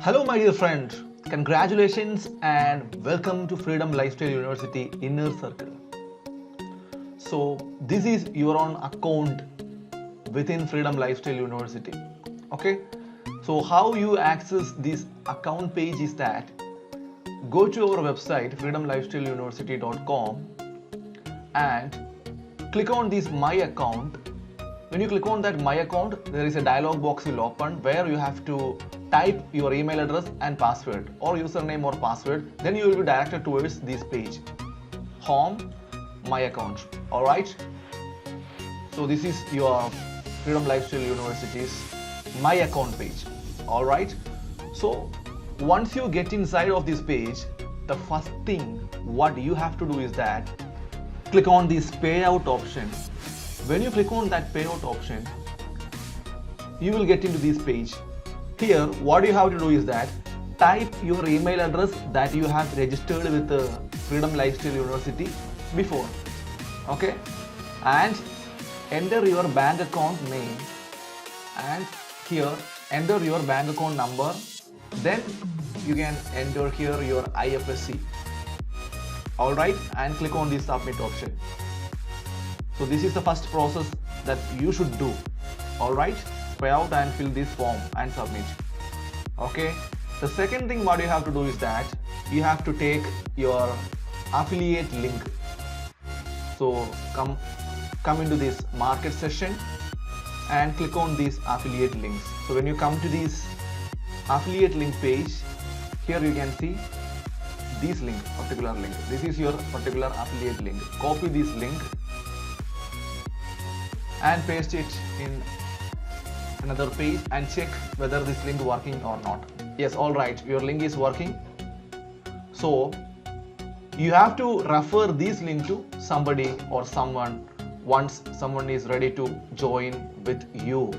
Hello, my dear friend. Congratulations and welcome to Freedom Lifestyle University Inner Circle. So, this is your own account within Freedom Lifestyle University. Okay, so how you access this account page is that go to our website freedomlifestyleuniversity.com and click on this My Account. When you click on that My Account, there is a dialog box will open where you have to type your email address and password or username or password. Then you will be directed towards this page, Home, My Account. Alright. So this is your Freedom Lifestyle University's My Account page. Alright. So once you get inside of this page, the first thing what you have to do is that click on this payout option. When you click on that payout option, you will get into this page. Here, what you have to do is that type your email address that you have registered with Freedom Lifestyle University before. Okay, and enter your bank account name, and here enter your bank account number. Then you can enter here your IFSC. Alright, and click on this submit option. So this is the first process that you should do. Alright, pay out and fill this form and submit. Okay, the second thing what you have to do is that you have to take your affiliate link. So come into this market session and click on these affiliate links. So when you come to this affiliate link page, here you can see this link, particular link. This is your particular affiliate link. Copy this link and paste it in another page and check whether this link working or not. Yes, alright, your link is working. So you have to refer this link to somebody or someone once someone is ready to join with you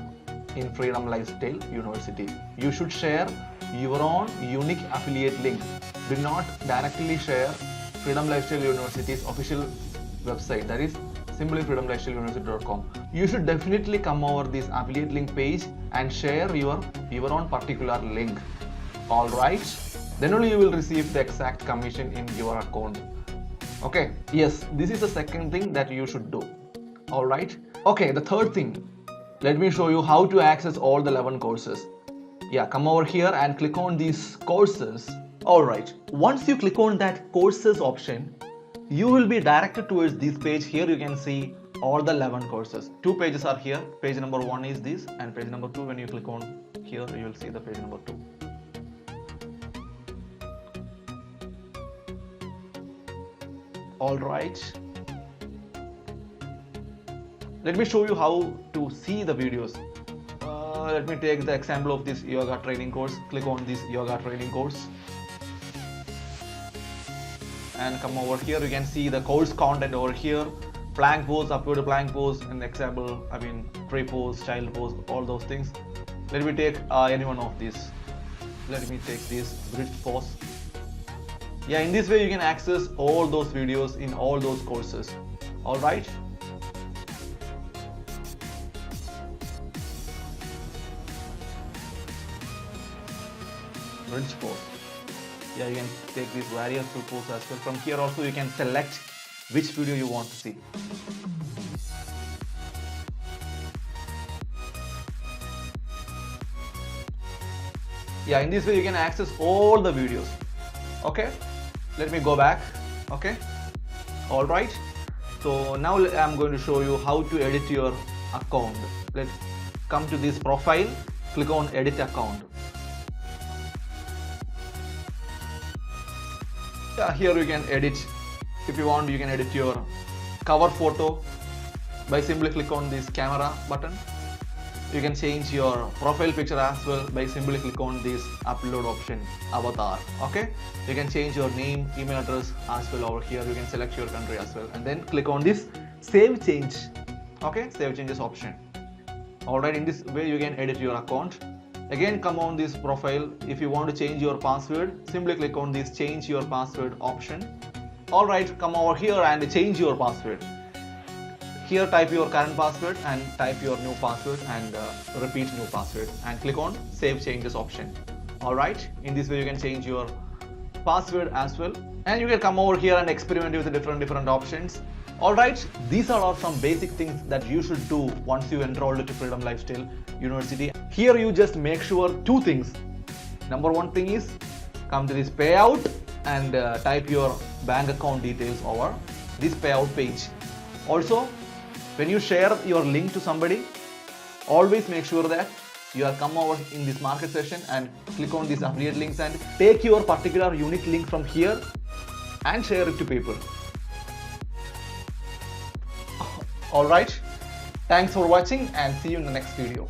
in Freedom Lifestyle University. You should share your own unique affiliate link. Do not directly share Freedom Lifestyle University's official website, that is simply freedomlifestyleuniversity.com. You should definitely come over this affiliate link page and share your own particular link. Alright, then only you will receive the exact commission in your account. Okay, yes, this is the second thing that you should do. Alright, okay, the third thing, let me show you how to access all the 11 courses. Yeah, come over here and click on these courses. Alright, once you click on that courses option, you will be directed towards this page. Here you can see all the 11 courses. Two pages are here. Page number 1 is this, and page number 2, when you click on here, you will see the page number 2. Alright. Let me show you how to see the videos. Let me take the example of this yoga training course. Click on this yoga training course and come over here. You can see the course content over here, plank pose, upward plank pose, and example, tree pose, child pose, all those things. Let me take any one of these. Let me take this bridge pose. Yeah, in this way you can access all those videos in all those courses. Alright. Bridge pose. Yeah, you can take this various pose as well. From here also you can select which video you want to see. Yeah, in this way you can access all the videos. Okay, let me go back. Okay, alright. So now I'm going to show you how to edit your account. Let's come to this profile, click on edit account. Yeah, here you can edit. If you want, you can edit your cover photo by simply click on this camera button. You can change your profile picture as well by simply click on this upload option, avatar. Okay, you can change your name, email address as well over here. You can select your country as well and then click on this save change. Okay, save changes option. Alright, in this way you can edit your account. Again, come on this profile. If you want to change your password, simply click on this change your password option. Alright, come over here and change your password. Here type your current password and type your new password and repeat new password and click on save changes option. Alright, in this way you can change your password as well, and you can come over here and experiment with the different options. Alright, these are some basic things that you should do once you enroll to Freedom Lifestyle University. Here you just make sure two things. Number one thing is come to this payout and type your bank account details over this payout page. Also, when you share your link to somebody, always make sure that you are come over in this market session and click on these affiliate links and take your particular unique link from here and share it to people. Alright, thanks for watching and see you in the next video.